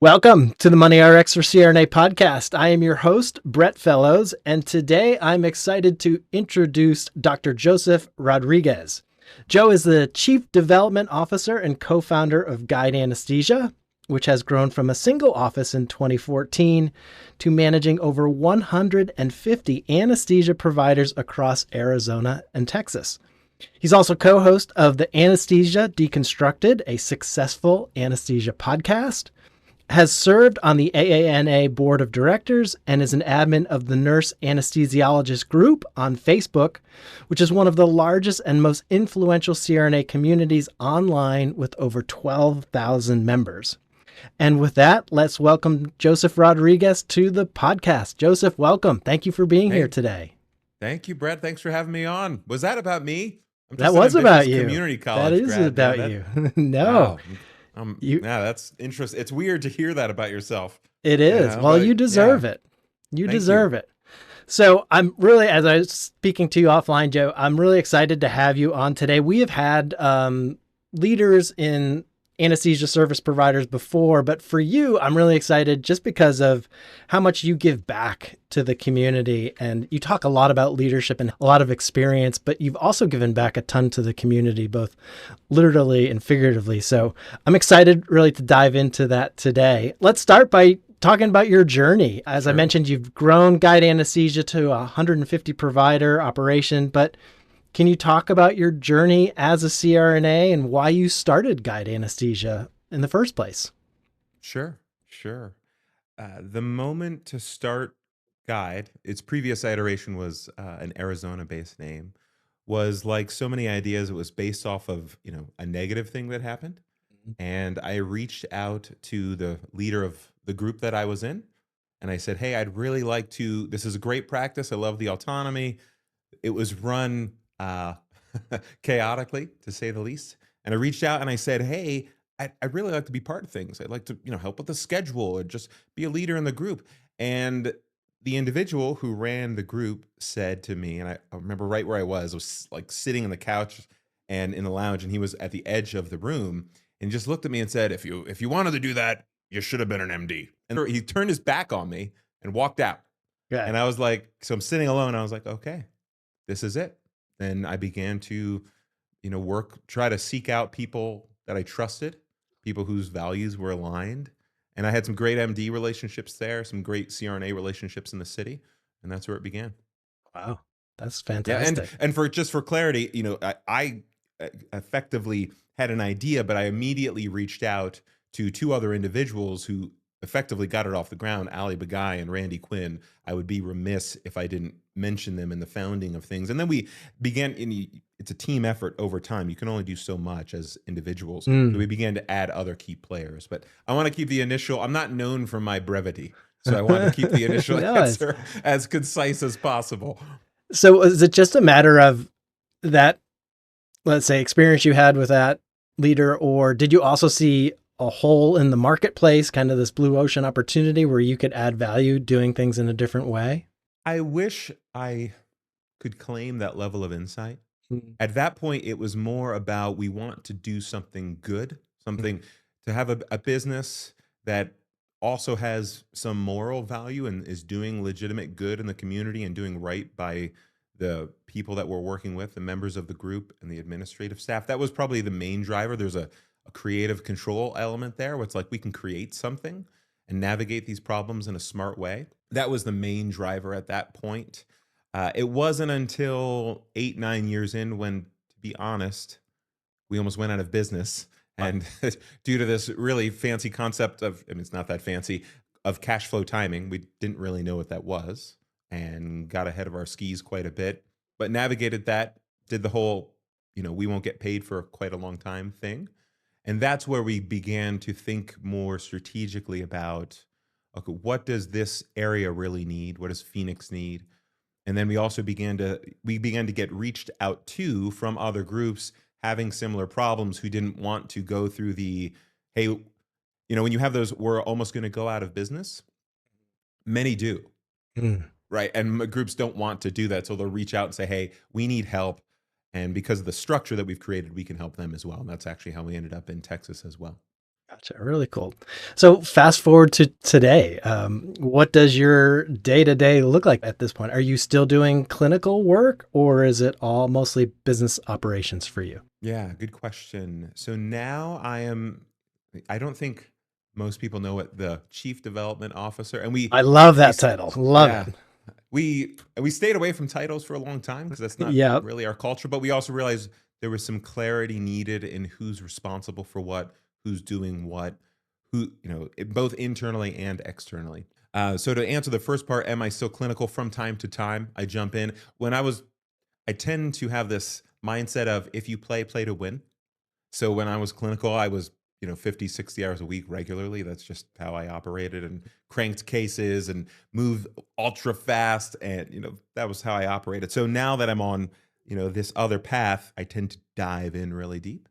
Welcome to the Money RX for CRNA podcast. I am your host, Brett Fellows, and today I'm excited to introduce Dr. Joseph Rodriguez. Joe is the Chief Development Officer and co-founder of Guide Anesthesia, which has grown from a single office in 2014 to managing over 150 anesthesia providers across Arizona and Texas. He's also co-host of the Anesthesia Deconstructed, a successful anesthesia podcast, has served on the AANA board of directors, and is an admin of the Nurse Anesthesiologist group on Facebook, which is one of the largest and most influential CRNA communities online with over 12,000 members. And with that, let's welcome Joseph Rodriguez to the podcast. Joseph, welcome. Thank you for being here today. Thank you, Brett. Thanks for having me on. Was that about me? That was about you. Community college that is grad, about man. you. No. Wow. That's interesting. It's weird to hear that about yourself. It is. Well, you deserve it. You deserve it. So I'm really, as I was speaking to you offline, Joe, I'm really excited to have you on today. We have had leaders in anesthesia service providers before, but for you, I'm really excited just because of how much you give back to the community. And you talk a lot about leadership and a lot of experience, but you've also given back a ton to the community, both literally and figuratively. So I'm excited really to dive into that today. Let's start by talking about your journey. As I mentioned, you've grown Guide Anesthesia to a 150 provider operation, but can you talk about your journey as a CRNA and why you started Guide Anesthesia in the first place? Sure. The moment to start Guide, its previous iteration was an Arizona-based name, was like so many ideas. It was based off of, a negative thing that happened. And I reached out to the leader of the group that I was in. And I said, hey, I'd really like to, this is a great practice. I love the autonomy. It was run chaotically, to say the least. And I reached out and I said, hey, I'd really like to be part of things. I'd like to, help with the schedule or just be a leader in the group. And the individual who ran the group said to me, and I remember right where I was like sitting on the couch and in the lounge, and he was at the edge of the room and just looked at me and said, if you wanted to do that, you should have been an MD. And he turned his back on me and walked out. Yeah. And I was like, so I'm sitting alone. I was like, okay, this is it. Then I began to, try to seek out people that I trusted, people whose values were aligned. And I had some great MD relationships there, some great CRNA relationships in the city. And that's where it began. Wow. That's fantastic. Yeah, and for clarity, I effectively had an idea, but I immediately reached out to two other individuals who effectively got it off the ground, Ali Bagai and Randy Quinn. I would be remiss if I didn't mention them in the founding of things. And then we began, it's a team effort over time. You can only do so much as individuals. So we began to add other key players. But I want to keep the initial, I'm not known for my brevity. So I want to keep the initial answer as concise as possible. So is it just a matter of that, let's say, experience you had with that leader, or did you also see a hole in the marketplace, kind of this blue ocean opportunity where you could add value doing things in a different way? I wish I could claim that level of insight. At that point, it was more about we want to do something good, something to have a business that also has some moral value and is doing legitimate good in the community and doing right by the people that we're working with, the members of the group and the administrative staff. That was probably the main driver. There's a creative control element there where it's like we can create something and navigate these problems in a smart way. That was the main driver at that point. It wasn't until 8-9 years in when, to be honest, we almost went out of business. And due to this really fancy concept of, it's not that fancy, of cash flow timing, we didn't really know what that was and got ahead of our skis quite a bit, but navigated that, did the whole, we won't get paid for quite a long time thing. And that's where we began to think more strategically about, okay, what does this area really need? What does Phoenix need? And then we also began to get reached out to from other groups having similar problems who didn't want to go through the, hey, when you have those, we're almost going to go out of business. Many do, right? And groups don't want to do that. So they'll reach out and say, hey, we need help. And because of the structure that we've created, we can help them as well. And that's actually how we ended up in Texas as well. Gotcha. Really cool. So fast forward to today. What does your day to day look like at this point? Are you still doing clinical work, or is it all mostly business operations for you? Yeah, good question. So now I don't think most people know what the chief development officer, and I love we, that title. Love yeah, it. we stayed away from titles for a long time because that's not Yep. really our culture, but we also realized there was some clarity needed in who's responsible for what, who's doing what, both internally and externally. So to answer the first part, am I still clinical from time to time? I jump in. I tend to have this mindset of if you play, play to win. So when I was clinical, I was, 50, 60 hours a week regularly. That's just how I operated and cranked cases and moved ultra fast. And, that was how I operated. So now that I'm on, this other path, I tend to dive in really deep.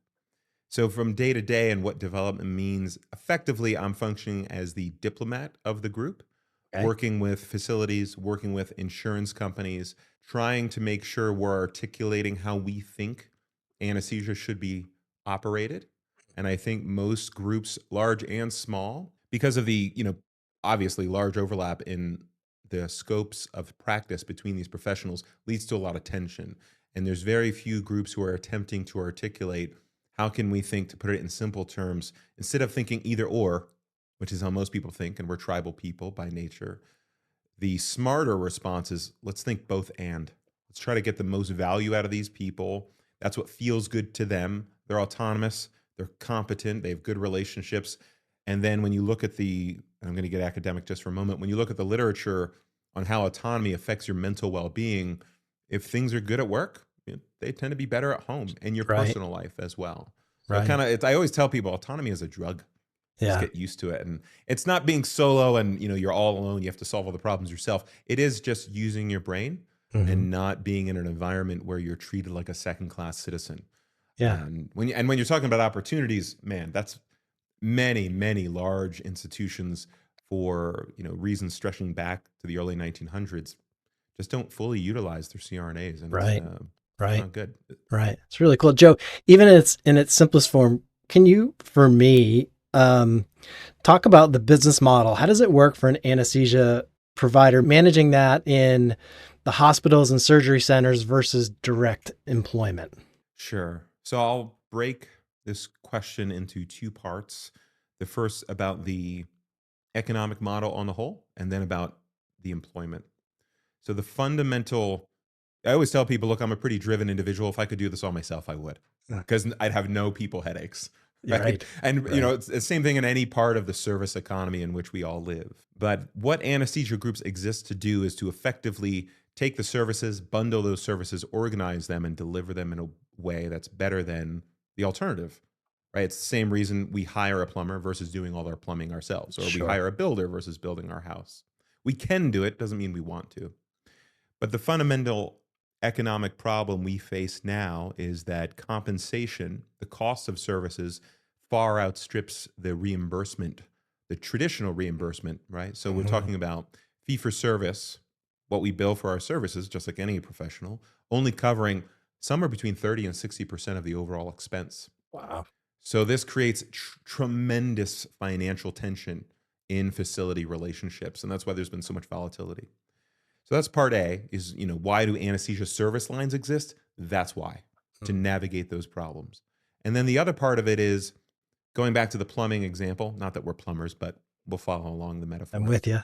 So from day to day and what development means, effectively, I'm functioning as the diplomat of the group, Okay. working with facilities, working with insurance companies, trying to make sure we're articulating how we think anesthesia should be operated. And I think most groups, large and small, because of the, obviously large overlap in the scopes of practice between these professionals, leads to a lot of tension. And there's very few groups who are attempting to articulate how can we think, to put it in simple terms, instead of thinking either or, which is how most people think, and we're tribal people by nature. The smarter response is let's think both and. Let's try to get the most value out of these people. That's what feels good to them. They're autonomous, they're competent, they have good relationships. And then when you look at I'm going to get academic just for a moment, when you look at the literature on how autonomy affects your mental well being, if things are good at work, they tend to be better at home and your Right. personal life as well. So Right. I always tell people autonomy is a drug. Just Yeah. get used to it. And it's not being solo and you're all alone. You have to solve all the problems yourself. It is just using your brain Hmm. and not being in an environment where you're treated like a second class citizen. Yeah. And when you're talking about opportunities, man, that's many, many large institutions for reasons stretching back to the early 1900s just don't fully utilize their CRNAs, and Right. it's Right. not good. Right. It's really cool. Joe, even in its simplest form, can you, for me, talk about the business model? How does it work for an anesthesia provider managing that in the hospitals and surgery centers versus direct employment? Sure. So I'll break this question into two parts. The first about the economic model on the whole, and then about the employment. So the fundamental, I always tell people, look, I'm a pretty driven individual. If I could do this all myself, I would, Yeah. because I'd have no people headaches, You're right? right. And Right. it's the same thing in any part of the service economy in which we all live. But what anesthesia groups exist to do is to effectively take the services, bundle those services, organize them, and deliver them in a way that's better than the alternative, right? It's the same reason we hire a plumber versus doing all our plumbing ourselves, or we Sure. hire a builder versus building our house. We can do it, doesn't mean we want to. But the fundamental economic problem we face now is that compensation, the cost of services, far outstrips the reimbursement, the traditional reimbursement, right? So we're Hmm. talking about fee for service, what we bill for our services, just like any professional, only covering somewhere between 30 and 60% of the overall expense. Wow. So this creates tremendous financial tension in facility relationships. And that's why there's been so much volatility. So that's part A is, why do anesthesia service lines exist? That's why, to Hmm. navigate those problems. And then the other part of it is going back to the plumbing example, not that we're plumbers, but we'll follow along the I'm metaphor. with you.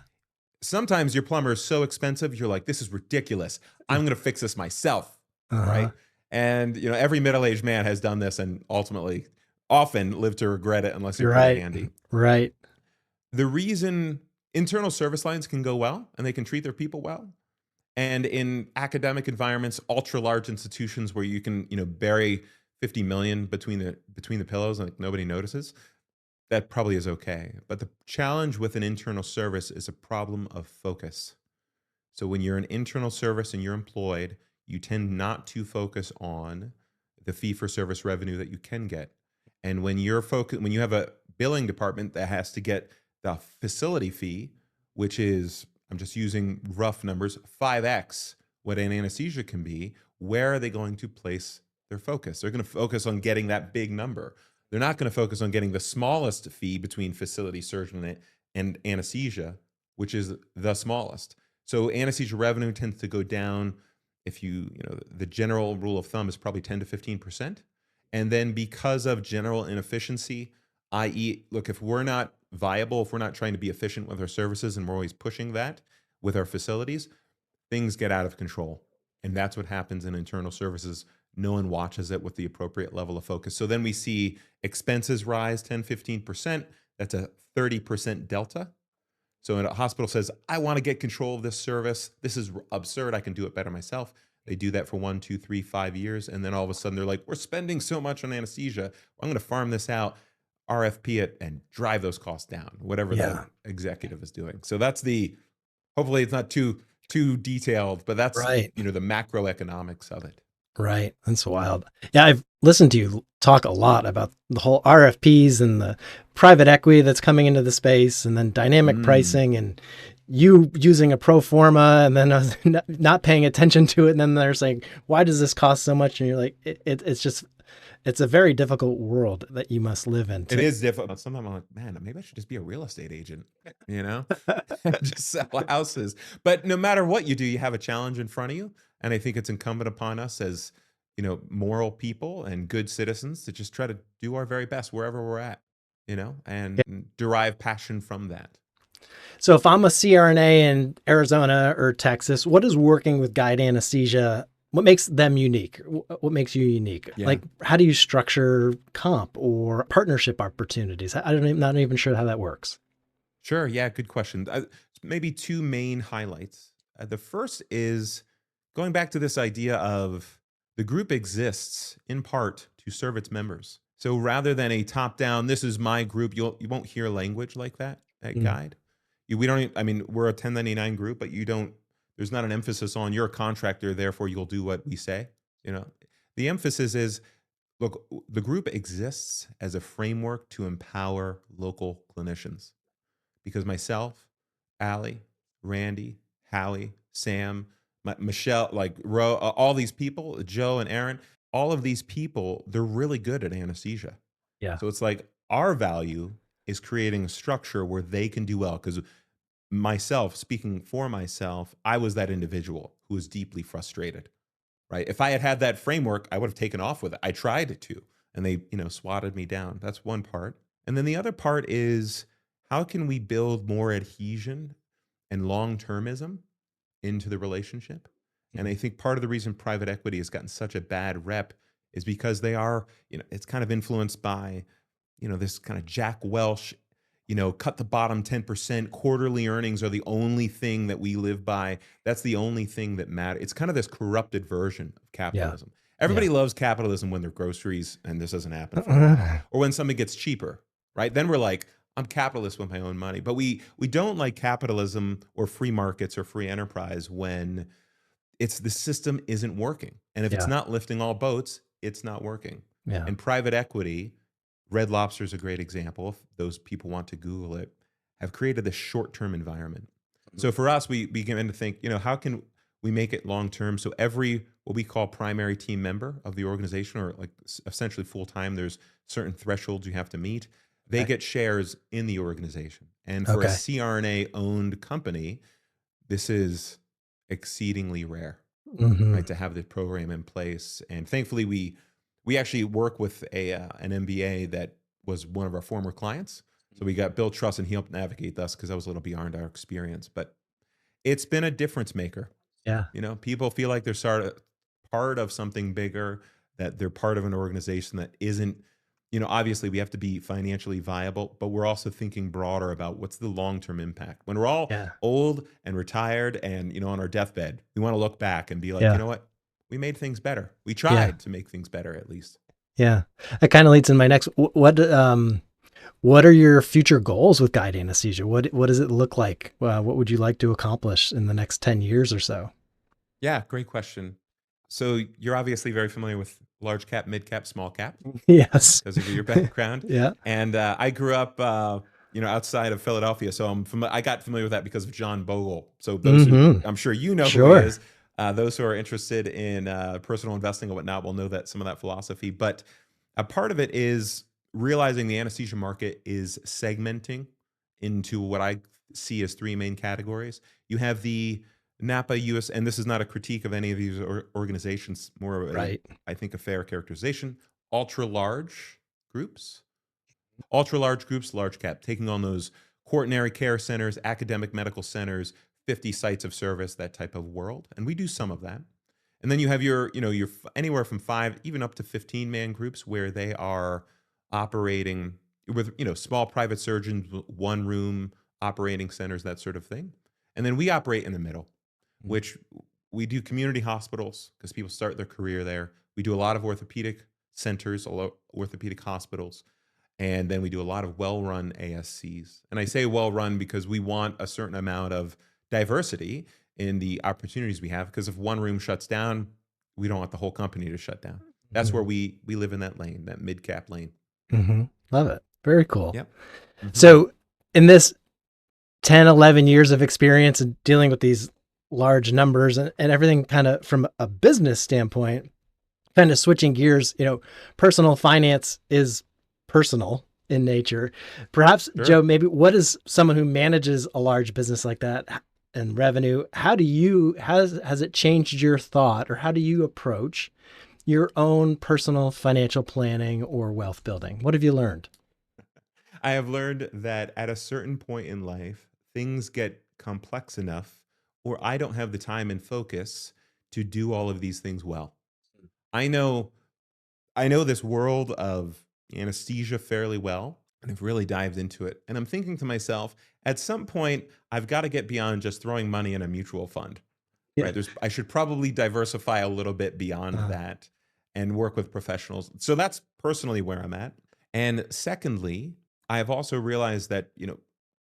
Sometimes your plumber is so expensive, you're like, this is ridiculous. I'm going to fix this myself, Uh-huh. right? And, every middle-aged man has done this and ultimately often lived to regret it unless you're You're pretty right. handy. Right. The reason internal service lines can go well and they can treat their people well, and in academic environments, ultra large institutions where you can, bury 50 million between the pillows and like nobody notices, that probably is okay. But the challenge with an internal service is a problem of focus. So when you're an internal service and you're employed, you tend not to focus on the fee for service revenue that you can get. And when you have a billing department that has to get the facility fee, which is, I'm just using rough numbers, 5x what an anesthesia can be, where are they going to place their focus? They're going to focus on getting that big number. They're not going to focus on getting the smallest fee between facility surgeon and anesthesia, which is the smallest. So anesthesia revenue tends to go down. If the general rule of thumb is probably 10 to 15%. And then because of general inefficiency, i.e., look, if we're not viable, if we're not trying to be efficient with our services and we're always pushing that with our facilities, things get out of control. And that's what happens in internal services. No one watches it with the appropriate level of focus. So then we see expenses rise 10, 15%. That's a 30% delta. So a hospital says, I want to get control of this service. This is absurd. I can do it better myself. They do that for 1, 2, 3, 5 years. And then all of a sudden they're like, we're spending so much on anesthesia. I'm going to farm this out, RFP it, and drive those costs down, whatever the executive is doing. So that's hopefully it's not too detailed, but that's, right. The macroeconomics of it. Right. That's wild. Yeah. I've listened to you talk a lot about the whole RFPs and the private equity that's coming into the space, and then dynamic pricing, and you using a pro forma and then not paying attention to it. And then they're saying, why does this cost so much? And you're like, it's a very difficult world that you must live in. It is difficult. Sometimes I'm like, man, maybe I should just be a real estate agent, just sell houses. But no matter what you do, you have a challenge in front of you. And I think it's incumbent upon us as, moral people and good citizens to just try to do our very best wherever we're at, and derive passion from that. So if I'm a CRNA in Arizona or Texas, what is working with guide anesthesia? What makes them unique? What makes you unique? Yeah. Like, how do you structure comp or partnership opportunities? I'm not even sure how that works. Sure. Yeah. Good question. Maybe two main highlights. The first is going back to this idea of the group exists in part to serve its members. So rather than a top-down, this is my group, you won't hear language like that at Guide. We're a 1099 group, but there's not an emphasis on you're a contractor, therefore you'll do what we say. The emphasis is, look, the group exists as a framework to empower local clinicians. Because myself, Allie, Randy, Howie, Sam, Michelle, all these people, Joe and Aaron, all of these people, they're really good at anesthesia. Yeah. So it's like our value is creating a structure where they can do well. Because speaking for myself, I was that individual who was deeply frustrated, right? If I had that framework, I would have taken off with it. I tried to, and they, swatted me down. That's one part. And then the other part is, how can we build more adhesion and long-termism into the relationship? And I think part of the reason private equity has gotten such a bad rep is because they are, it's kind of influenced by, this kind of Jack Welch, cut the bottom 10%, quarterly earnings are the only thing that we live by. That's the only thing that matters. It's kind of this corrupted version of capitalism. Everybody loves capitalism when they're groceries and this doesn't happen for them. Or when something gets cheaper, right? Then we're like, I'm capitalist with my own money. But we don't like capitalism or free markets or free enterprise when the system isn't working. And if it's not lifting all boats, it's not working. Yeah. And private equity, Red Lobster is a great example. If those people want to Google it, have created this short-term environment. So for us, we begin to think, how can we make it long-term? So every, what we call primary team member of the organization, or like essentially full-time, there's certain thresholds you have to meet. They get shares in the organization. And for a CRNA-owned company, this is exceedingly rare, right, to have this program in place. And thankfully, we actually work with an MBA that was one of our former clients. So we got built trust, and he helped navigate us because that was a little beyond our experience. But it's been a difference maker. Yeah. People feel like they're sort of part of something bigger, that they're part of an organization that isn't, obviously we have to be financially viable, but we're also thinking broader about what's the long-term impact. When we're all old and retired and, on our deathbed, we want to look back and be like, you know what? We made things better. We tried to make things better, at least. Yeah. That kind of leads in my next, what are your future goals with guide anesthesia? What does it look like? What would you like to accomplish in the next 10 years or so? Yeah, great question. So you're obviously very familiar with large cap, mid cap, small cap. Yes. Because of your background. Yeah. And I grew up, outside of Philadelphia. So I got familiar with that because of John Bogle. So those who, I'm sure who he is. Those who are interested in personal investing and whatnot will know that some of that philosophy. But a part of it is realizing the anesthesia market is segmenting into what I see as three main categories. You have the NAPA US, and this is not a critique of any of these organizations, more of Right. I think, a fair characterization. Ultra large groups, large cap, taking on those quaternary care centers, academic medical centers, 50 sites of service, that type of world. And we do some of that. And then you have your anywhere from 5, even up to 15-man groups where they are operating with, small private surgeons, one room operating centers, that sort of thing. And then we operate in the middle, which we do community hospitals because people start their career there. We do a lot of orthopedic centers, orthopedic hospitals. And then we do a lot of well-run ASCs. And I say well-run because we want a certain amount of diversity in the opportunities we have, because if one room shuts down, we don't want the whole company to shut down. That's where we live, in that lane, that mid-cap lane. Love it. Very cool. Yep. So in this 10, 11 years of experience in dealing with these large numbers and everything, kind of from a business standpoint, kind of switching gears, personal finance is personal in nature. Perhaps, Sure. Joe, maybe what is someone who manages a large business like that and revenue, has it changed your thought, or how do you approach your own personal financial planning or wealth building? What have you learned? I have learned that at a certain point in life, things get complex enough, or I don't have the time and focus to do all of these things well. I know this world of anesthesia fairly well, and I've really dived into it. And I'm thinking to myself, at some point, I've got to get beyond just throwing money in a mutual fund. Yeah. Right? I should probably diversify a little bit beyond that and work with professionals. So that's personally where I'm at. And secondly, I have also realized that,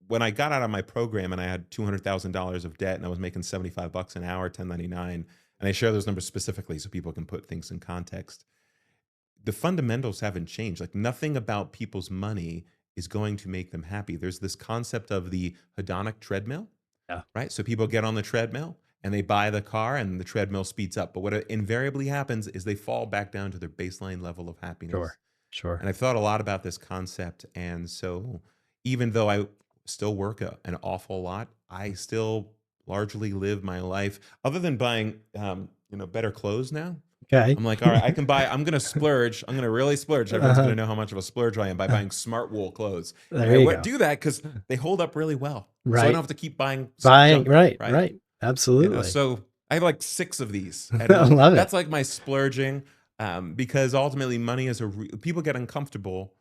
when I got out of my program and I had $200,000 of debt and I was making $75 an hour, 1099, and I share those numbers specifically so people can put things in context, the fundamentals haven't changed. Like, nothing about people's money is going to make them happy. There's this concept of the hedonic treadmill, right? So people get on the treadmill and they buy the car and the treadmill speeds up. But what invariably happens is they fall back down to their baseline level of happiness. Sure. And I've thought a lot about this concept. And so even though I still work an awful lot, I still largely live my life, other than buying, better clothes now. Okay. I'm like, all right, I'm going to splurge. I'm going to really splurge. Everyone's going to know how much of a splurge I am by buying smart wool clothes. There you go. Do that because they hold up really well. Right. So I don't have to keep buying Buying, junk, right. Absolutely. So I have like 6 of these. I love it. That's like my splurging, because ultimately money is people get uncomfortable.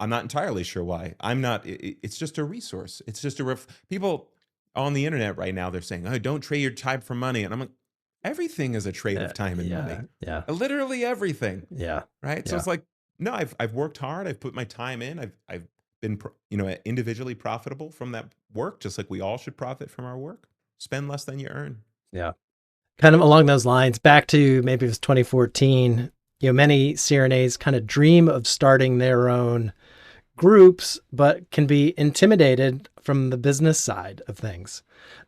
I'm not entirely sure why. It's just a resource. It's just people on the internet right now, they're saying, oh, don't trade your time for money. And I'm like, everything is a trade of time and money. Yeah. Literally everything. Yeah. Right. So it's like, no, I've worked hard. I've put my time in. I've been, individually profitable from that work, just like we all should profit from our work. Spend less than you earn. Yeah. Kind of along those lines, back to maybe it was 2014, many CRNAs kind of dream of starting their own groups, but can be intimidated from the business side of things.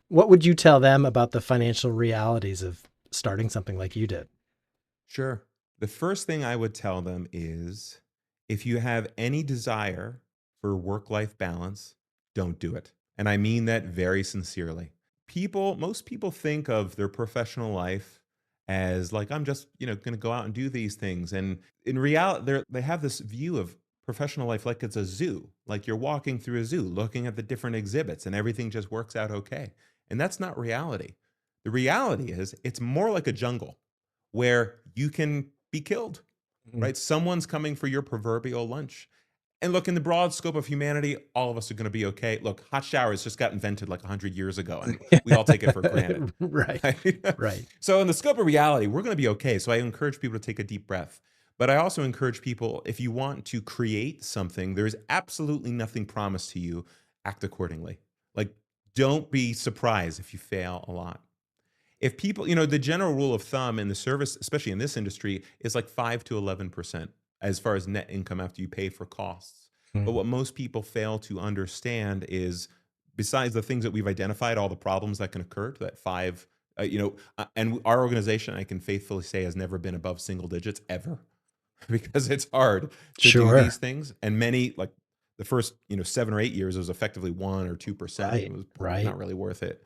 What would you tell them about the financial realities of starting something like you did? Sure. The first thing I would tell them is, if you have any desire for work-life balance, don't do it. And I mean that very sincerely. Most people think of their professional life as like, I'm just, going to go out and do these things. And in reality, they have this view of professional life like it's a zoo, like you're walking through a zoo, looking at the different exhibits and everything just works out okay. And that's not reality. The reality is it's more like a jungle where you can be killed, right? Someone's coming for your proverbial lunch. And look, in the broad scope of humanity, all of us are going to be okay. Look, hot showers just got invented like 100 years ago, and we all take it for granted. Right. So in the scope of reality, we're going to be okay. So I encourage people to take a deep breath. But I also encourage people, if you want to create something, there's absolutely nothing promised to you. Act accordingly. Like, don't be surprised if you fail a lot. If people, the general rule of thumb in the service, especially in this industry, is like 5 to 11% as far as net income after you pay for costs. But what most people fail to understand is, besides the things that we've identified, all the problems that can occur to that 5, and our organization, I can faithfully say, has never been above single digits ever. because it's hard to do Sure. these things. And many, like the first 7 or 8 years, it was effectively 1 or 2%. It Right. was Right. not really worth it.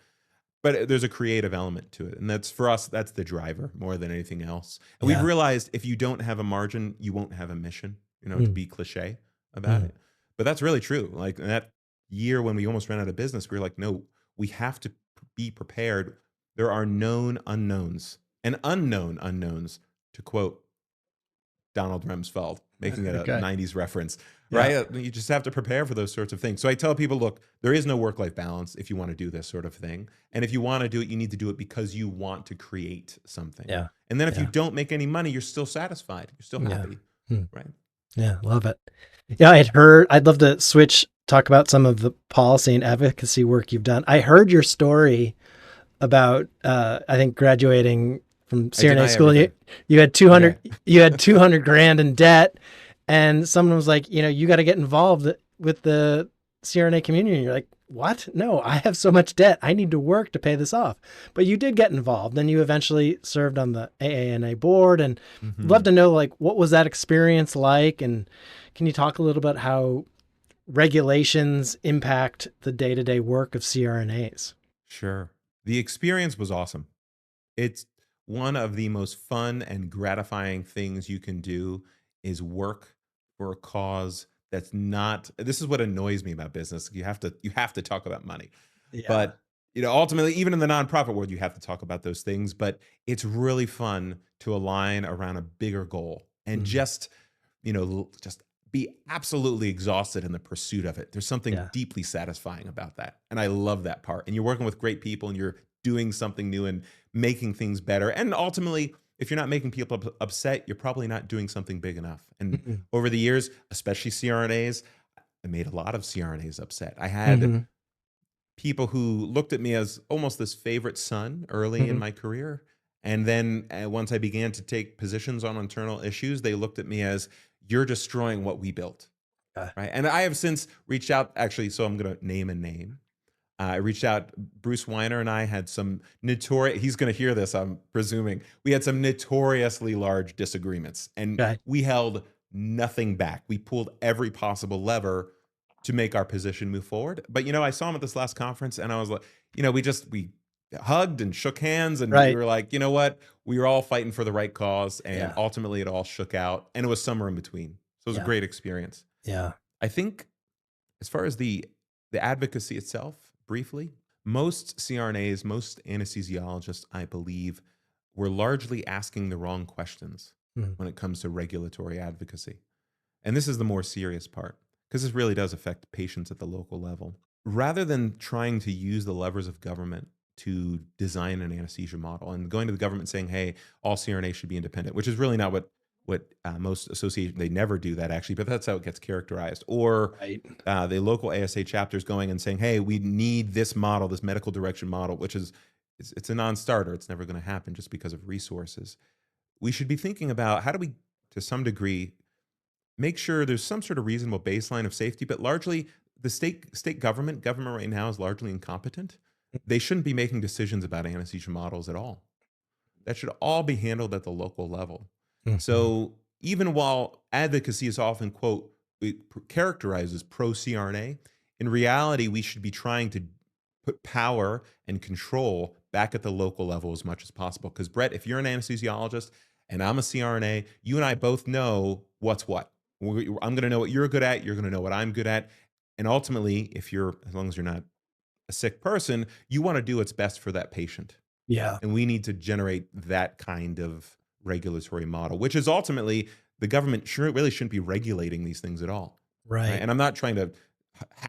But there's a creative element to it, and that's for us. That's the driver more than anything else. And we've Yeah. realized if you don't have a margin, you won't have a mission. To Mm, be cliche about mm. it, but that's really true. Like in that year when we almost ran out of business, we were like, no, we have to be prepared. There are known unknowns and unknown unknowns, to quote Donald Rumsfeld, making it a Okay. 90s reference, Yeah. right? You just have to prepare for those sorts of things. So I tell people, look, there is no work-life balance if you want to do this sort of thing. And if you want to do it, you need to do it because you want to create something. Yeah. And then if you Yeah. don't make any money, you're still satisfied. You're still Yeah. happy, Mm. right? Yeah. Love it. Yeah. I'd love to talk about some of the policy and advocacy work you've done. I heard your story about, I think graduating from I CRNA deny school, everything. you had Okay. 200 grand in debt, and someone was like, you got to get involved with the CRNA community. And you're like, what? No, I have so much debt. I need to work to pay this off. But you did get involved, and you eventually served on the AANA board. And I'd love Mhm. to know, like, what was that experience like? And can you talk a little about how regulations impact the day-to-day work of CRNAs? Sure. The experience was awesome. It's one of the most fun and gratifying things you can do is work for a cause that's not. This is what annoys me about business. You have to talk about money. Yeah. But ultimately, even in the nonprofit world, you have to talk about those things. But it's really fun to align around a bigger goal and Mm. just be absolutely exhausted in the pursuit of it. There's something Yeah. deeply satisfying about that. And I love that part. And you're working with great people and you're doing something new and making things better. And ultimately, if you're not making people upset, you're probably not doing something big enough. And Mm-hmm. over the years, especially CRNAs, I made a lot of CRNAs upset. I had Mm-hmm. people who looked at me as almost this favorite son early in Mm-hmm. my career. And then once I began to take positions on internal issues, they looked at me as, you're destroying what we built. Right. And I have since reached out, actually, so I'm going to name a name. I reached out. Bruce Weiner and I had some notorious, he's going to hear this, I'm presuming. We had some notoriously large disagreements and Okay. we held nothing back. We pulled every possible lever to make our position move forward. But, I saw him at this last conference and I was like, we hugged and shook hands and we Right. were like, you know what? We were all fighting for the right cause and Yeah. ultimately it all shook out and it was somewhere in between. So it was a Yeah. great experience. Yeah. I think as far as the advocacy itself, briefly, most CRNAs, most anesthesiologists, I believe, were largely asking the wrong questions Mm. when it comes to regulatory advocacy. And this is the more serious part, because this really does affect patients at the local level. Rather than trying to use the levers of government to design an anesthesia model and going to the government saying, hey, all CRNA should be independent, which is really not what most associations, they never do that actually, but that's how it gets characterized. Or Right. the local ASA chapters going and saying, hey, we need this model, this medical direction model, which is, it's a non-starter. It's never going to happen just because of resources. We should be thinking about how do we, to some degree, make sure there's some sort of reasonable baseline of safety, but largely the state government right now is largely incompetent. They shouldn't be making decisions about anesthesia models at all. That should all be handled at the local level. Mm-hmm. So even while advocacy is often, quote, characterized as pro CRNA, in reality, we should be trying to put power and control back at the local level as much as possible. Because Brett, if you're an anesthesiologist and I'm a CRNA, you and I both know what's what. I'm going to know what you're good at. You're going to know what I'm good at. And ultimately, as long as you're not a sick person, you want to do what's best for that patient. Yeah. And we need to generate that kind of regulatory model, which is ultimately the government really shouldn't be regulating these things at all. Right. Right. And I'm not trying to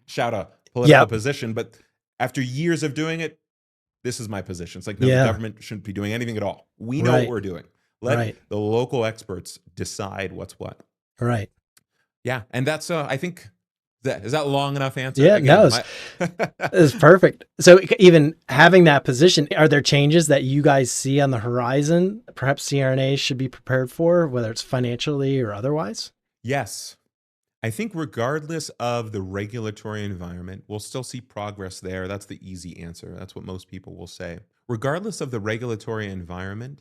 shout a political Yep. position, but after years of doing it, this is my position. It's like, no, the Yeah. government shouldn't be doing anything at all. We know what Right. we're doing. Let Right. the local experts decide what's what. Right. Yeah. And that's, I think, is that long enough answer? Yeah. No, Again, it's perfect. So even having that position, are there changes that you guys see on the horizon? Perhaps CRNAs should be prepared for, whether it's financially or otherwise? yes. I think regardless of the regulatory environment, we'll still see progress there. That's the easy answer. That's what most people will say. Regardless of the regulatory environment,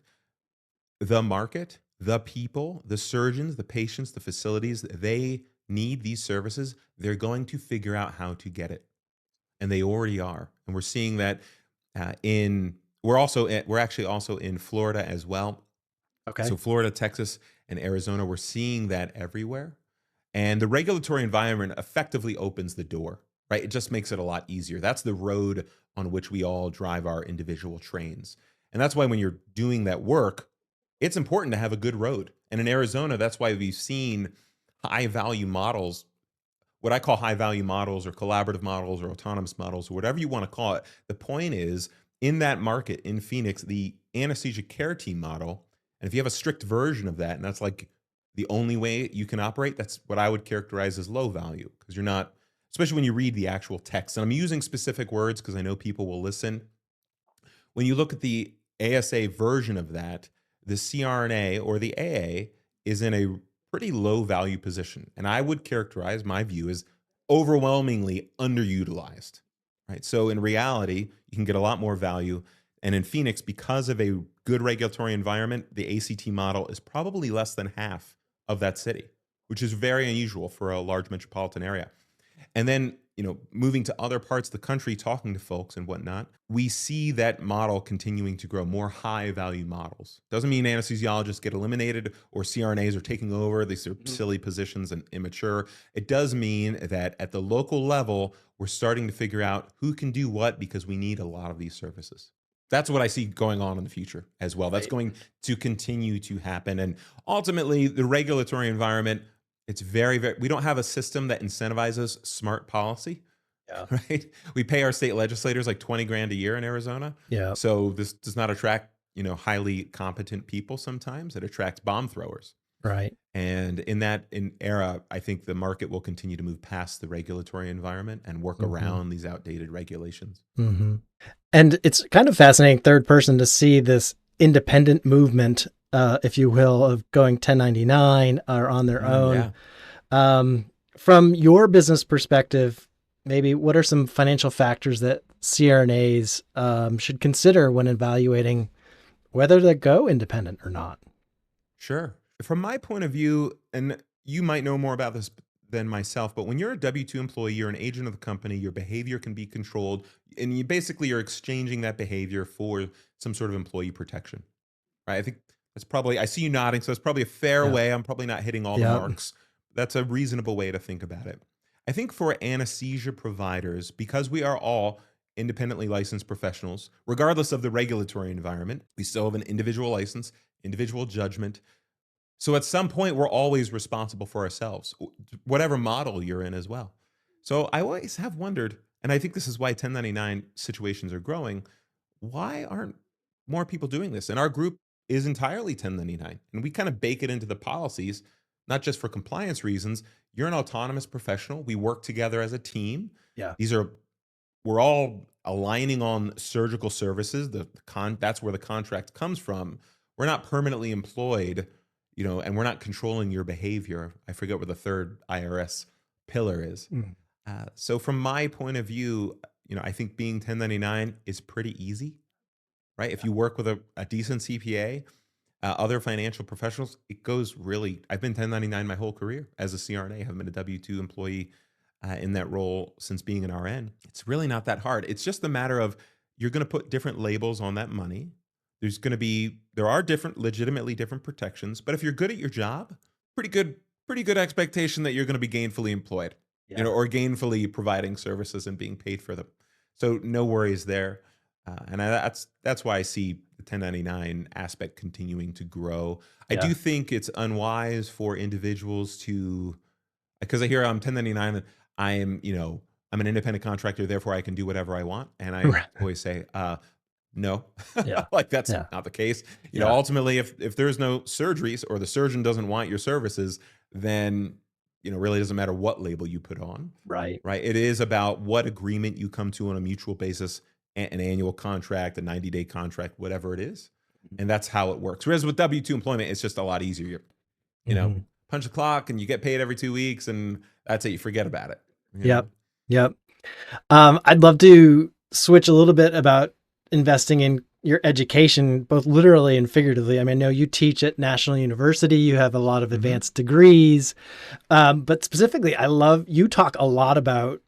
the market the people, the surgeons, the patients, the facilities, they need these services. They're going to figure out how to get it, and they already are. And we're seeing that in we're actually also in Florida as well. Okay. So Florida, Texas, and Arizona, we're seeing that everywhere. And the regulatory environment effectively opens the door, right? It just makes it a lot easier. That's the road on which we all drive our individual trains. And that's why when you're doing that work, it's important to have a good road. And in Arizona, that's why we've seen high value models, what I call high value models or collaborative models or autonomous models or whatever you want to call it. The point is, in that market in Phoenix, the anesthesia care team model, and if you have a strict version of that, and that's like the only way you can operate, that's what I would characterize as low value, because you're not, especially when you read the actual text. And I'm using specific words because I know people will listen. When you look at the ASA version of that, the CRNA or the AA is in a pretty low value position. And I would characterize my view as overwhelmingly underutilized, right? So in reality, you can get a lot more value. And in Phoenix, because of a good regulatory environment, the ACT model is probably less than half of that city, which is very unusual for a large metropolitan area. And then, moving to other parts of the country, talking to folks and whatnot, we see that model continuing to grow, more high value models. Doesn't mean anesthesiologists get eliminated or CRNAs are taking over. These are silly positions and immature. It does mean that at the local level, we're starting to figure out who can do what, because we need a lot of these services. That's what I see going on in the future as well. That's going to continue to happen. And ultimately, the regulatory environment, it's very, very, we don't have a system that incentivizes smart policy, right? We pay our state legislators like 20 grand a year in Arizona. Yeah. So this does not attract, highly competent people sometimes. It attracts bomb throwers. Right. And in era, I think the market will continue to move past the regulatory environment and work around these outdated regulations. And it's kind of fascinating, third person, to see this independent movement, if you will, of going 1099 or on their own. From your business perspective, maybe what are some financial factors that CRNAs should consider when evaluating whether to go independent or not? Sure. From my point of view, and you might know more about this than myself, but when you're a W-2 employee, you're an agent of the company, your behavior can be controlled, and you're exchanging that behavior for some sort of employee protection, right? I think that's probably, I see you nodding, so it's probably a fair way. I'm probably not hitting all the marks. That's a reasonable way to think about it. I think for anesthesia providers, because we are all independently licensed professionals, regardless of the regulatory environment, we still have an individual license, individual judgment. So at some point, we're always responsible for ourselves, whatever model you're in as well. So I always have wondered, and I think this is why 1099 situations are growing, why aren't more people doing this? And our group is entirely 1099, and we kind of bake it into the policies, not just for compliance reasons. You're an autonomous professional. We work together as a team. We're all aligning on surgical services. That's where the contract comes from. We're not permanently employed, and we're not controlling your behavior. I forget what the third IRS pillar is. So from my point of view, I think being 1099 is pretty easy, right? If you work with a decent CPA, other financial professionals, it goes really, I've been 1099 my whole career as a CRNA. I haven't been a W-2 employee in that role since being an RN. It's really not that hard. It's just a matter of, you're going to put different labels on that money. There are legitimately different protections, but if you're good at your job, pretty good expectation that you're going to be gainfully employed, or gainfully providing services and being paid for them. So no worries there. And that's why I see the 1099 aspect continuing to grow. I do think it's unwise for individuals to, because I hear I'm 1099 and I'm an independent contractor, therefore I can do whatever I want. And I always say, no, like that's not the case. Ultimately, if there's no surgeries or the surgeon doesn't want your services, then really doesn't matter what label you put on. Right. It is about what agreement you come to on a mutual basis, an annual contract, a 90-day contract, whatever it is, and that's how it works. Whereas with W-2 employment, it's just a lot easier. Punch the clock and you get paid every 2 weeks, and that's it. You forget about it. Yep. I'd love to switch a little bit about investing in your education, both literally and figuratively. I mean, I know you teach at National University, you have a lot of advanced degrees, but specifically, you talk a lot about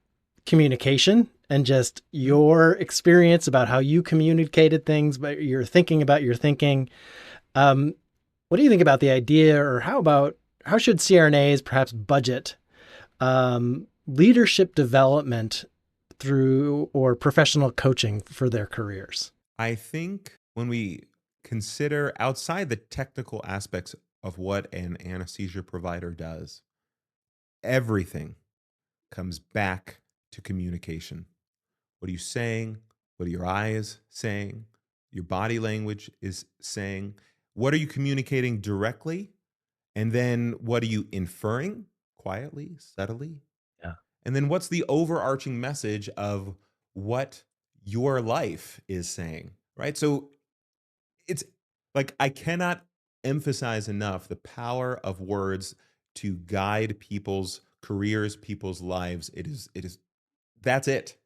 communication and just your experience about how you communicated things, but you're thinking about your thinking. What do you think about the idea, or how should CRNAs perhaps budget leadership development through or professional coaching for their careers? I think when we consider outside the technical aspects of what an anesthesia provider does, everything comes back to communication. What are you saying? What are your eyes saying? Your body language is saying. What are you communicating directly? And then what are you inferring quietly, subtly? Yeah. And then what's the overarching message of what your life is saying, right? So it's like I cannot emphasize enough the power of words to guide people's careers, people's lives. It is that's it,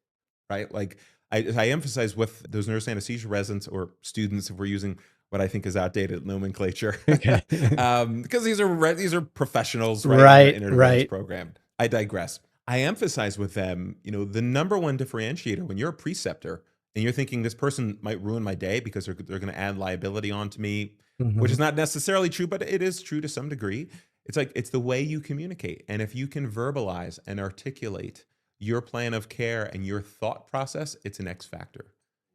right? Like I emphasize with those nurse anesthesia residents or students, if we're using what I think is outdated nomenclature, Okay. because these are professionals, right, Right, in an advanced right. program. I digress. I emphasize with them, the number one differentiator when you're a preceptor and you're thinking this person might ruin my day because they're going to add liability onto me, which Mhm. is not necessarily true, but it is true to some degree. It's like it's the way you communicate, and if you can verbalize and articulate your plan of care and your thought process, it's an X factor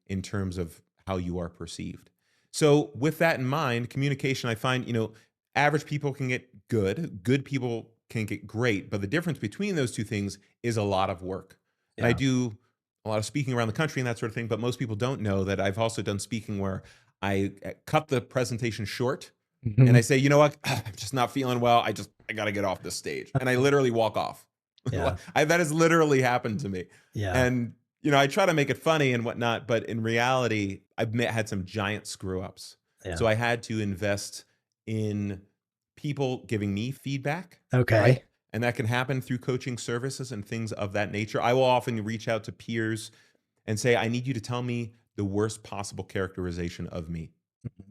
in terms of how you are perceived. So with that in mind, communication, I find, average people can get good people can get great, but the difference between those two things is a lot of work. And I Yeah. do a lot of speaking around the country and that sort of thing, but most people don't know that I've also done speaking where I cut the presentation short and I Mhm. say, you know what, I'm just not feeling well. I got to get off this stage. And I literally walk off. Yeah. That has literally happened to me. Yeah. And, I try to make it funny and whatnot, but in reality, had some giant screw ups. Yeah. So I had to invest in people giving me feedback, right? Okay. And that can happen through coaching services and things of that nature. I will often reach out to peers and say, I need you to tell me the worst possible characterization of me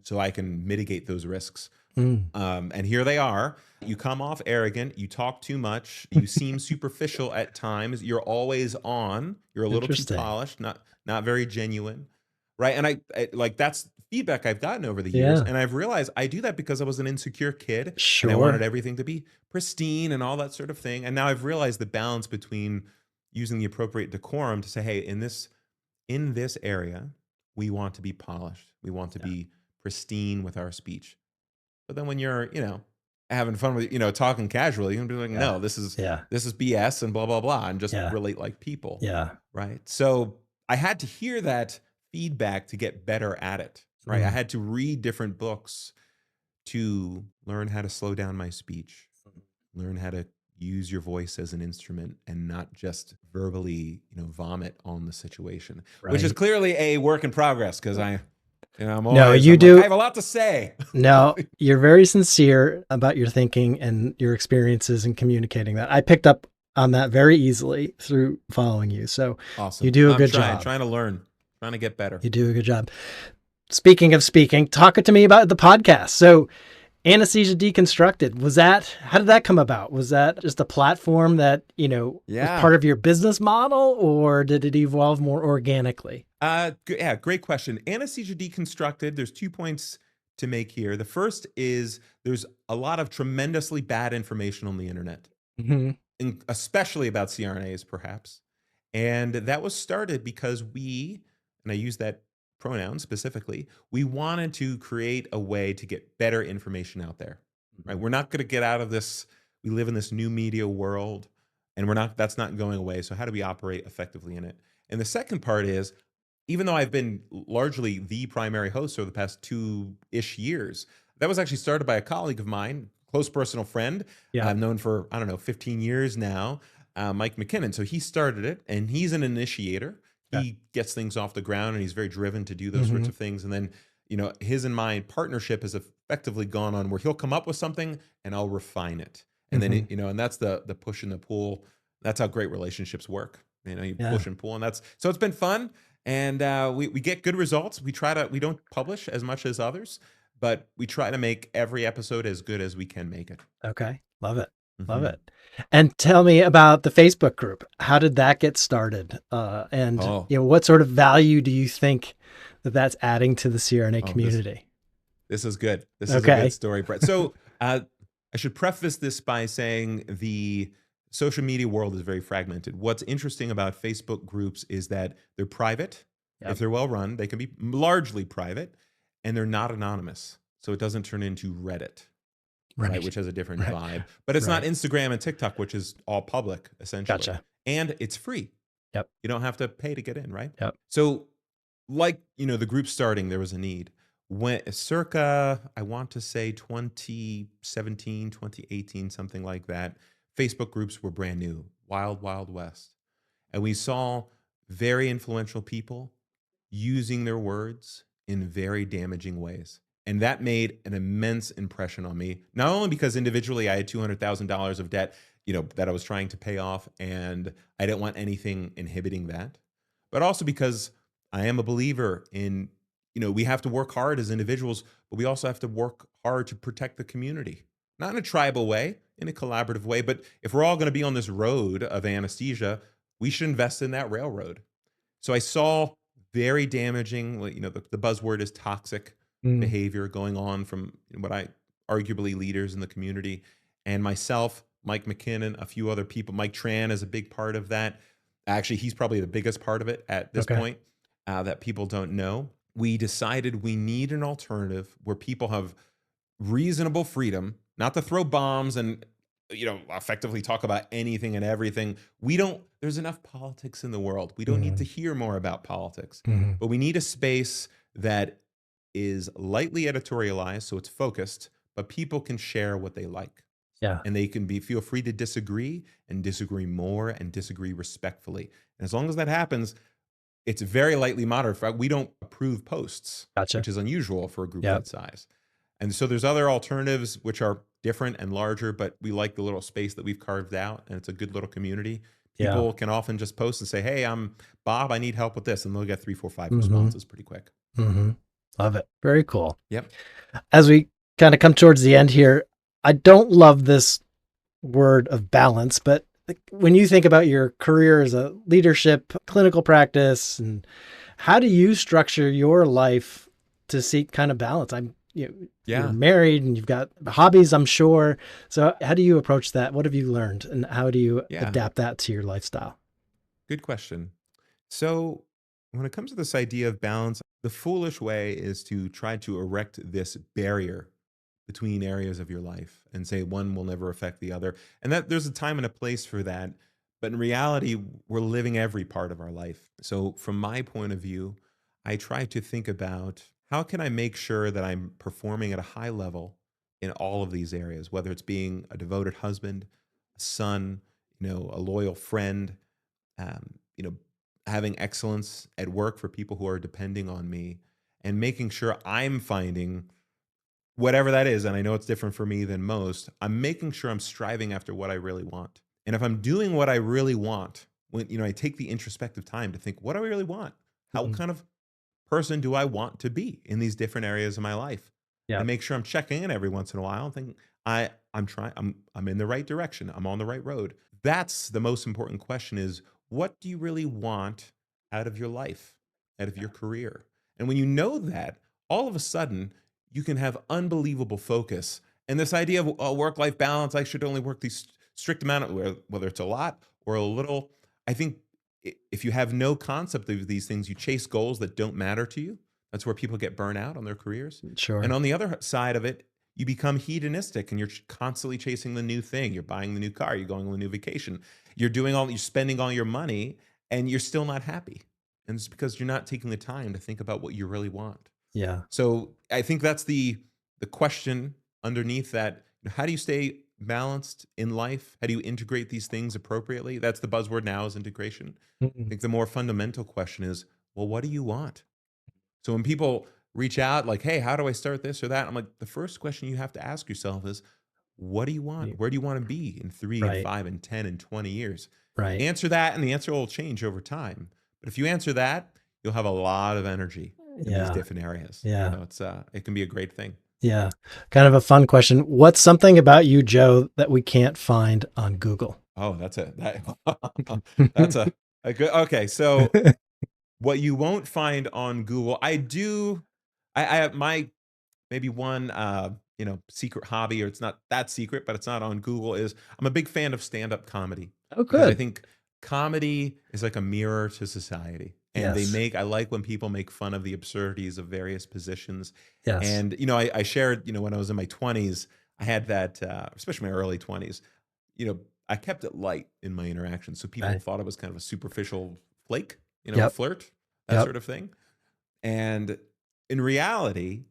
so I can mitigate those risks. Mm. And here they are. You come off arrogant. You talk too much. You seem superficial at times. You're always on. You're a little too Interesting. polished, not very genuine, right? And I like that's feedback I've gotten over the years, Yeah. and I've realized I do that because I was an insecure kid and I wanted Sure. everything to be pristine and all that sort of thing. And now I've realized the balance between using the appropriate decorum to say, hey, in this area, we want to be polished. We want to Yeah. be pristine with our speech. But then when you're, having fun with, talking casually, you're gonna be like, Yeah. no, this is Yeah. BS and blah, blah, blah, and just Yeah. relate like people. Yeah. Right. So I had to hear that feedback to get better at it. Right. I Mm. had to read different books to learn how to slow down my speech, learn how to use your voice as an instrument and not just verbally, vomit on the situation, which is Right. clearly a work in progress because No, you I'm like, I do. have a lot to say. No, you're very sincere about your thinking and your experiences in communicating that. I picked up on that very easily through following you. So you Awesome. do a I'm good job. trying to learn, trying to get better. You do a good job. Speaking of speaking, talk to me about the podcast. So Anesthesia Deconstructed, how did that come about? Was that just a platform that, was Yeah. part of your business model, or did it evolve more organically? Yeah, great question. Anesthesia Deconstructed, there's 2 points to make here. The first is there's a lot of tremendously bad information on the internet, Mm-hmm. especially about CRNAs, perhaps. And that was started because and I use that pronoun specifically, we wanted to create a way to get better information out there, right? We're not going to get out of this. We live in this new media world and that's not going away. So how do we operate effectively in it? And the second part is, even though I've been largely the primary host over the past 2-ish years, that was actually started by a colleague of mine, close personal friend Yeah. I've known for, 15 years now, Mike McKinnon. So he started it and he's an initiator. Yeah. He gets things off the ground and he's very driven to do those Mm-hmm. sorts of things. And then, his and my partnership has effectively gone on where he'll come up with something and I'll refine it. And then, and that's the push and the pull. That's how great relationships work. You Yeah. push and pull. And so it's been fun. And we get good results. We don't publish as much as others, but we try to make every episode as good as we can make it. Okay. Love it. Love Hmm. it. And tell me about the Facebook group. How did that get started? And Oh, what sort of value do you think that that's adding to the CRNA oh, this community? this is good. This is a good Okay. story, Brett. So I should preface this by saying the social media world is very fragmented. What's interesting about Facebook groups is that they're private. If Yep. they're well run, they can be largely private, and they're not anonymous. So it doesn't turn into Reddit, right? Right. Which has a different Right. vibe. But it's not Right. Instagram and TikTok, which is all public, essentially. Gotcha. And it's free. Yep. You don't have to pay to get in, right? Yep. So, like, the group starting, there was a need. When circa, I want to say 2017, 2018, something like that, Facebook groups were brand new, wild, wild west. And we saw very influential people using their words in very damaging ways. And that made an immense impression on me, not only because individually I had $200,000 of debt, that I was trying to pay off, and I didn't want anything inhibiting that, but also because I am a believer in, we have to work hard as individuals, but we also have to work hard to protect the community, not in a tribal way, in a collaborative way. But if we're all going to be on this road of anesthesia, we should invest in that railroad. So I saw very damaging, the buzzword is toxic Mm. behavior going on from what I arguably leaders in the community, and myself, Mike McKinnon, a few other people. Mike Tran is a big part of that. Actually, he's probably the biggest part of it at this Okay. point that people don't know. We decided we need an alternative where people have reasonable freedom, not to throw bombs and effectively talk about anything and everything. There's enough politics in the world. We don't need to hear more about politics, Mhm. but we need a space that is lightly editorialized, so it's focused, but people can share what they like. Yeah. And they can feel free to disagree and disagree more and disagree respectfully. And as long as that happens, it's very lightly moderate. In fact, we don't approve posts, Gotcha. which is unusual for a group Yep. that size. And so there's other alternatives which are different and larger, but we like the little space that we've carved out, and it's a good little community. Yeah. People can often just post and say, "Hey, I'm Bob. I need help with this," and they'll get 3, 4, 5 Mhm. responses pretty quick. Love it. Very cool. Yep. As we kind of come towards the end here, I don't love this word of balance, but when you think about your career as a leadership, clinical practice, and how do you structure your life to seek kind of balance? You're Yeah. married and you've got hobbies, I'm sure. So how do you approach that? What have you learned, and how do you Yeah. adapt that to your lifestyle? Good question. So, when it comes to this idea of balance, the foolish way is to try to erect this barrier between areas of your life and say one will never affect the other. And that there's a time and a place for that. But in reality, we're living every part of our life. So, from my point of view, I try to think about how can I make sure that I'm performing at a high level in all of these areas, whether it's being a devoted husband, a son, a loyal friend, um, you know, having excellence at work for people who are depending on me, and making sure I'm finding whatever that is. And I know it's different for me than most. I'm making sure I'm striving after what I really want. And if I'm doing what I really want, when I take the introspective time to think, what do I really want? How Mhm. kind of person do I want to be in these different areas of my life? Yeah. And make sure I'm checking in every once in a while and think I'm in the right direction. I'm on the right road. That's the most important question is what do you really want out of your life, out of your career? And when you know that, all of a sudden you can have unbelievable focus. And this idea of work-life balance, I should only work these strict amount of whether it's a lot or a little. I think if you have no concept of these things, you chase goals that don't matter to you. That's where people get burnt out on their careers. Sure. And on the other side of it, you become hedonistic and you're constantly chasing the new thing. You're buying the new car, you're going on a new vacation, you're spending all your money, and you're still not happy. And it's because you're not taking the time to think about what you really want. Yeah. So I think that's the question underneath that. How do you stay balanced in life? How do you integrate these things appropriately? That's the buzzword now is integration. I Mhm. think the more fundamental question is, well, what do you want? So when people reach out like, hey, how do I start this or that? I'm like, the first question you have to ask yourself is, what do you want? Where do you want to be in 3 and Right. 5 and 10 and 20 years? Right. Answer that, and the answer will change over time. But if you answer that, you'll have a lot of energy in these Yeah. different areas. Yeah. It can be a great thing. Yeah. Kind of a fun question. What's something about you, Joe, that we can't find on Google? Oh, that's a good. Okay, so what you won't find on Google, I have my maybe one secret hobby, or it's not that secret, but it's not on Google, is I'm a big fan of stand-up comedy, Oh, because I good. think comedy is like a mirror to society. And Yes. I like when people make fun of the absurdities of various positions. Yes. And I shared, when I was in my 20s, I had that, especially my early 20s, you know, I kept it light in my interactions. So people Right. thought I was kind of a superficial flake, a Yep. flirt, that Yep. sort of thing. And in reality,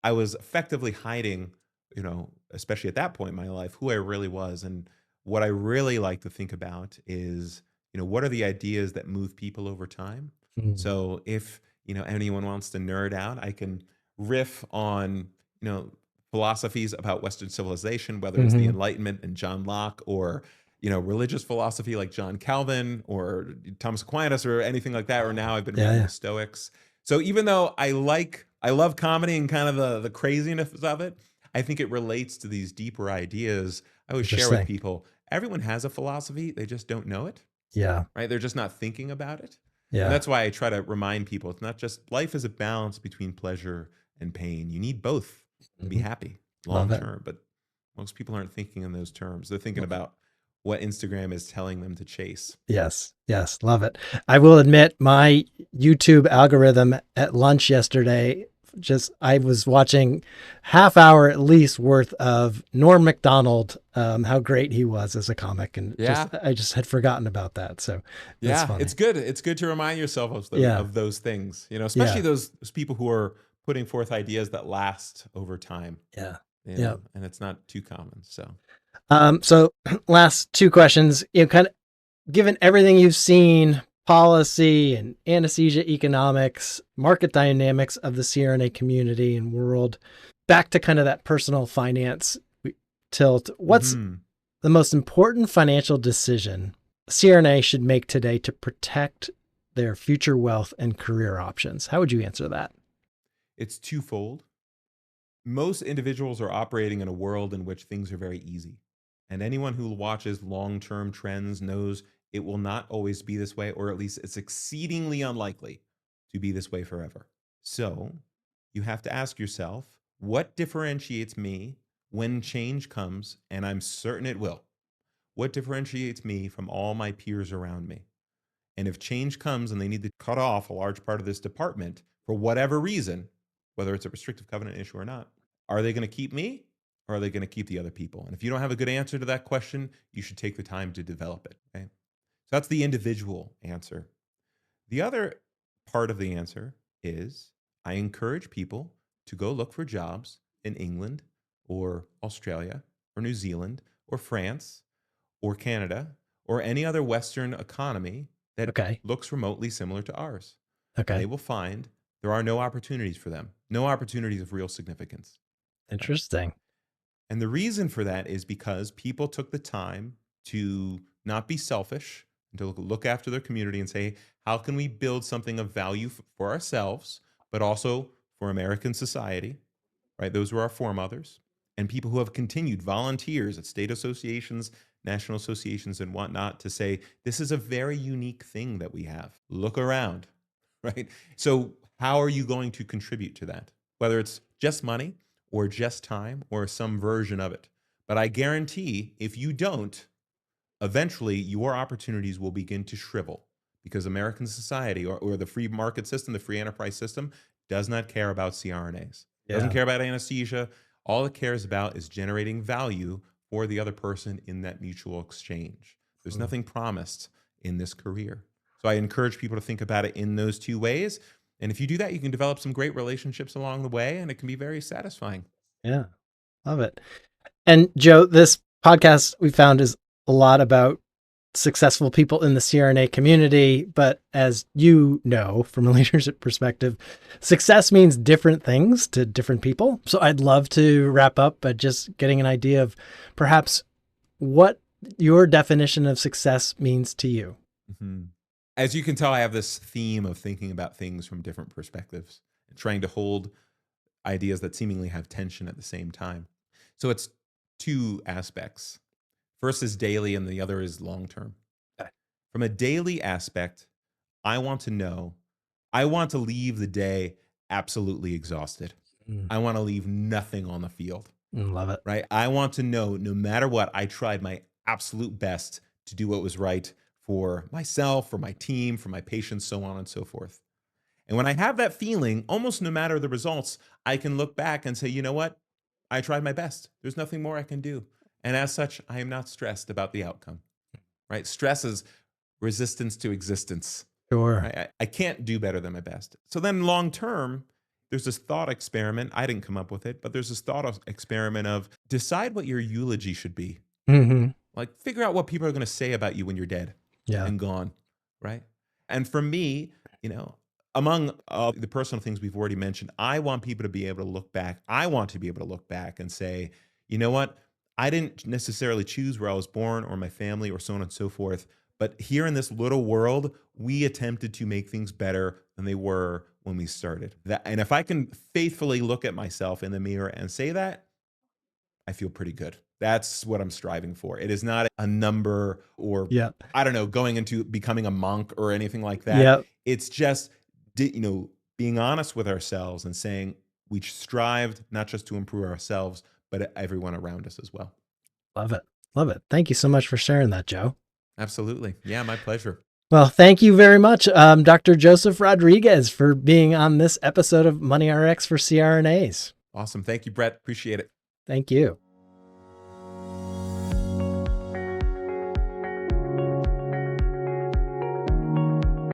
I was effectively hiding, especially at that point in my life, who I really was. And what I really like to think about is, what are the ideas that move people over time? Mm. So if, anyone wants to nerd out, I can riff on, philosophies about Western civilization, whether it's the Mm-hmm. Enlightenment and John Locke, or, religious philosophy like John Calvin or Thomas Aquinas or anything like that. Or now I've been Yeah. reading Yeah. the Stoics. So even though I love comedy and kind of the craziness of it, I think it relates to these deeper ideas. I always share with Interesting. people, everyone has a philosophy, they just don't know it, Yeah. right? They're just not thinking about it. And Yeah. that's why I try to remind people, it's not just, life is a balance between pleasure and pain. You need both to be Mhm. happy Love long it. term, but most people aren't thinking in those terms. They're thinking about what Instagram is telling them to chase. Yes. Yes. Love it. I will admit my YouTube algorithm at lunch yesterday, I was watching half hour at least worth of Norm Macdonald, how great he was as a comic. And Yeah. I just had forgotten about that. So that's Yeah, funny. it's good. It's good to remind yourself Yeah. of those things, especially Yeah. those people who are putting forth ideas that last over time, Yeah. Yeah. and it's not too common. So, So last two questions, kind of given everything you've seen, policy and anesthesia economics, market dynamics of the CRNA community and world, back to kind of that personal finance tilt, what's the most important financial decision CRNA should make today to protect their future wealth and career options? How would you answer that? it's twofold. Most individuals are operating in a world in which things are very easy. And anyone who watches long-term trends knows it will not always be this way, or at least it's exceedingly unlikely to be this way forever. So you have to ask yourself, what differentiates me when change comes? And I'm certain it will. What differentiates me from all my peers around me? And if change comes and they need to cut off a large part of this department for whatever reason, whether it's a restrictive covenant issue or not, are they going to keep me, or are they going to keep the other people? And if you don't have a good answer to that question, you should take the time to develop it. Okay? So that's the individual answer. The other part of the answer is, I encourage people to go look for jobs in England or Australia or New Zealand or France or Canada or any other Western economy that Okay. looks remotely similar to ours. And they Okay. will find there are no opportunities for them, no opportunities of real significance. Right? Interesting. And the reason for that is because people took the time to not be selfish, and to look after their community and say, how can we build something of value for ourselves, but also for American society? Right? Those were our foremothers. And people who have continued, volunteers at state associations, national associations, and whatnot, to say, this is a very unique thing that we have. Look around, right? So, how are you going to contribute to that? Whether it's just money or just time or some version of it. But I guarantee if you don't, eventually your opportunities will begin to shrivel, because American society, or the free market system, the free enterprise system, does not care about CRNAs, doesn't Yeah. care about anesthesia. All it cares about is generating value for the other person in that mutual exchange. There's Mm. nothing promised in this career. So I encourage people to think about it in those two ways. And if you do that, you can develop some great relationships along the way, and it can be very satisfying. Yeah. Love it. And Joe, this podcast we found is a lot about successful people in the CRNA community, but as you know, from a leadership perspective, success means different things to different people. So I'd love to wrap up by just getting an idea of perhaps what your definition of success means to you. Mhm. As you can tell, I have this theme of thinking about things from different perspectives and trying to hold ideas that seemingly have tension at the same time. So it's two aspects. First is daily and the other is long term. Okay. From a daily aspect, I want to leave the day absolutely exhausted. I want to leave nothing on the field. Love it. Right? I want to know no matter what, I tried my absolute best to do what was right for myself, for my team, for my patients, so on and so forth. And when I have that feeling, almost no matter the results, I can look back and say, you know what? I tried my best. There's nothing more I can do. And as such, I am not stressed about the outcome. Right? Stress is resistance to existence. Sure. Right? I can't do better than my best. So then long term, there's this thought experiment. I didn't come up with it, but there's this thought experiment of decide what your eulogy should be. Like figure out what people are going to say about you when you're dead and gone, right? And for me, among the personal things we've already mentioned, I want people to be able to look back. I want to be able to look back and say, you know what? I didn't necessarily choose where I was born or my family or so on and so forth. But here in this little world, we attempted to make things better than they were when we started. And if I can faithfully look at myself in the mirror and say that, I feel pretty good. That's what I'm striving for. It is not a number or, I don't know, going into becoming a monk or anything like that. It's just, being honest with ourselves and saying we strived not just to improve ourselves, but everyone around us as well. Love it. Love it. Thank you so much for sharing that, Joe. Absolutely. Yeah, my pleasure. Well, thank you very much, Dr. Joseph Rodriguez, for being on this episode of Money RX for CRNAs. Awesome. Thank you, Brett. Appreciate it. Thank you.